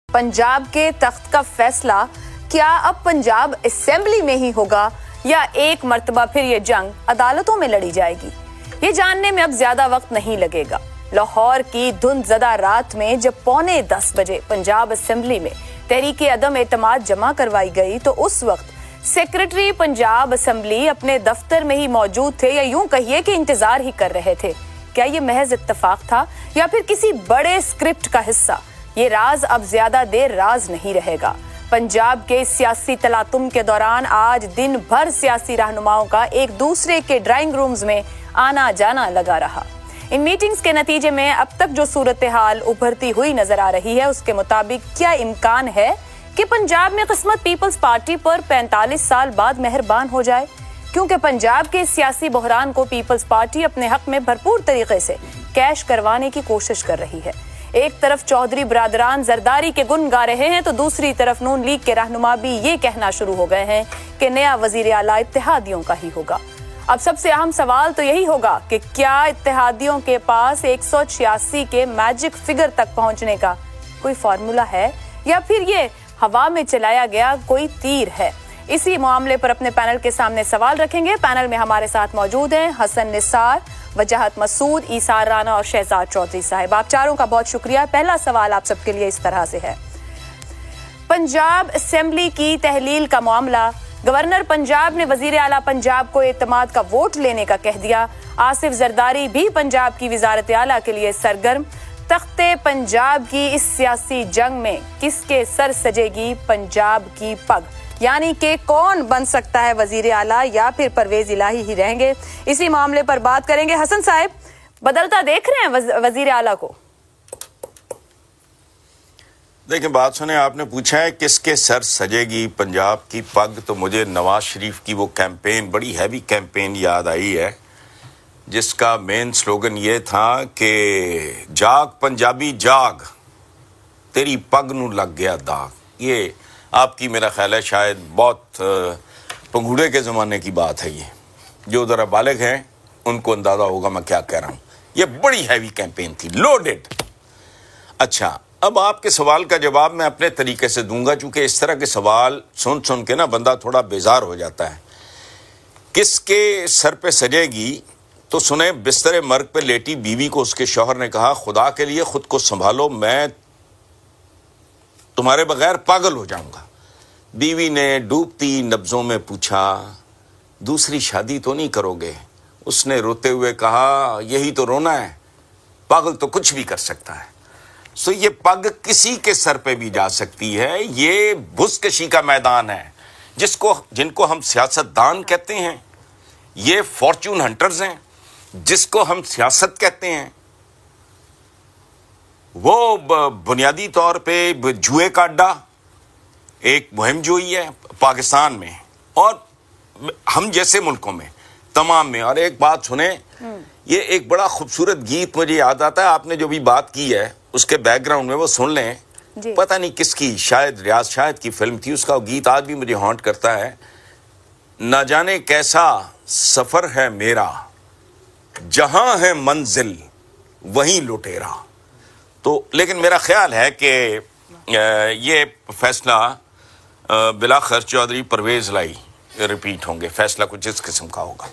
पंजाब के तख्त का फैसला क्या अब पंजाब असेंबली में ही होगा या एक मर्तबा फिर ये जंग अदालतों में लड़ी जाएगी? ये जानने में अब ज्यादा वक्त नहीं लगेगा। लाहौर की धुंधज़दा रात में जब 9:45 बजे पंजाब असेंबली में तहरीके अदम एतमाद जमा करवाई गई तो उस वक्त सेक्रेटरी पंजाब असेंबली अपने दफ्तर में ही मौजूद थे, या यूं कहिए कि इंतजार ही कर रहे थे। क्या ये महज इत्तेफाक था या फिर किसी बड़े स्क्रिप्ट का हिस्सा? ये राज अब ज्यादा देर राज नहीं रहेगा। पंजाब के सियासी तलातुम के दौरान आज दिन भर सियासी रहनुमाओं का एक दूसरे के ड्राइंग रूम्स में आना जाना लगा रहा। इन मीटिंग्स के नतीजे में अब तक जो सूरत हाल उभरती हुई नजर आ रही है, उसके मुताबिक क्या इम्कान है कि पंजाब में किस्मत पीपल्स पार्टी पर 45 साल बाद मेहरबान हो जाए? क्योंकि पंजाब के सियासी बहरान को पीपल्स पार्टी अपने हक में भरपूर तरीके से कैश करवाने की कोशिश कर रही है। एक तरफ चौधरी बरादरान जरदारी के गुण गा रहे हैं तो दूसरी तरफ नून लीग के रहनुमा भी ये कहना शुरू हो गए हैं कि नया वजीर आला इत्तेहादियों का ही होगा। अब सबसे अहम सवाल तो यही होगा कि क्या इत्तेहादियों के पास 186 के मैजिक फिगर तक पहुंचने का कोई फार्मूला है या फिर ये हवा में चलाया गया कोई तीर है? इसी मामले पर अपने पैनल के सामने सवाल रखेंगे। पैनल में हमारे साथ मौजूद हैं हसन निसार, वजाहत मसूद, ईसार राना और शहजाद चौधरी साहब। आप चारों का बहुत शुक्रिया। पहला सवाल आप सबके लिए इस तरह से है। पंजाब असेंबली की तहलील का मामला, गवर्नर पंजाब ने वजीर आला पंजाब को एतमाद का वोट लेने का कह दिया। आसिफ जरदारी भी पंजाब की वजारत आला के लिए सरगर्म। तख्ते पंजाब की इस सियासी जंग में किसके सर सजेगी पंजाब की पग? यानी कि कौन बन सकता है वजीर आला या फिर परवेज इलाही ही रहेंगे? इसी मामले पर बात करेंगे। हसन साहब, बदलता देख रहे हैं वजीर आला को? देखिए, बात सुने, आपने पूछा है किसके सर सजेगी पंजाब की पग, तो मुझे नवाज शरीफ की वो कैंपेन, बड़ी हैवी कैंपेन याद आई है, जिसका मेन स्लोगन ये था कि जाग पंजाबी जाग, तेरी पग नू लग गया दाग। ये आपकी, मेरा ख्याल है, शायद बहुत पंगूड़े के ज़माने की बात है। ये जो ज़रा बालिग हैं उनको अंदाज़ा होगा मैं क्या कह रहा हूँ। ये बड़ी हैवी कैंपेन थी, लोडेड। अच्छा, अब आपके सवाल का जवाब मैं अपने तरीके से दूंगा, चूँकि इस तरह के सवाल सुन सुन के ना बंदा थोड़ा बेजार हो जाता है। किसके सर पे सजेगी, तो सुने, बिस्तर मर्ग पे लेटी बीवी को उसके शौहर ने कहा, खुदा के लिए खुद को संभालो, मैं तुम्हारे बगैर पागल हो जाऊंगा। बीवी ने डूबती नब्जों में पूछा, दूसरी शादी तो नहीं करोगे? उसने रोते हुए कहा, यही तो रोना है, पागल तो कुछ भी कर सकता है। सो ये पग किसी के सर पे भी जा सकती है। ये बुज़कशी का मैदान है, जिनको हम सियासतदान कहते हैं। ये फॉर्च्यून हंटर्स हैं, जिसको हम सियासत कहते हैं। वो बुनियादी तौर पे जुए का अड्डा एक मुहिम जो ही है पाकिस्तान में और हम जैसे मुल्कों में तमाम में। और एक बात सुने, ये एक बड़ा खूबसूरत गीत मुझे याद आता है, आपने जो भी बात की है उसके बैकग्राउंड में वो सुन लें। पता नहीं किसकी, शायद रियाज शाहिद की फिल्म थी, उसका गीत आज भी मुझे हॉन्ट करता है। न जाने कैसा सफर है मेरा, जहां है मंजिल वहीं लुटेरा। तो लेकिन मेरा ख्याल है कि ये फैसला बिला खर्च चौधरी परवेज लाई रिपीट होंगे। फैसला कुछ इस किस्म का होगा।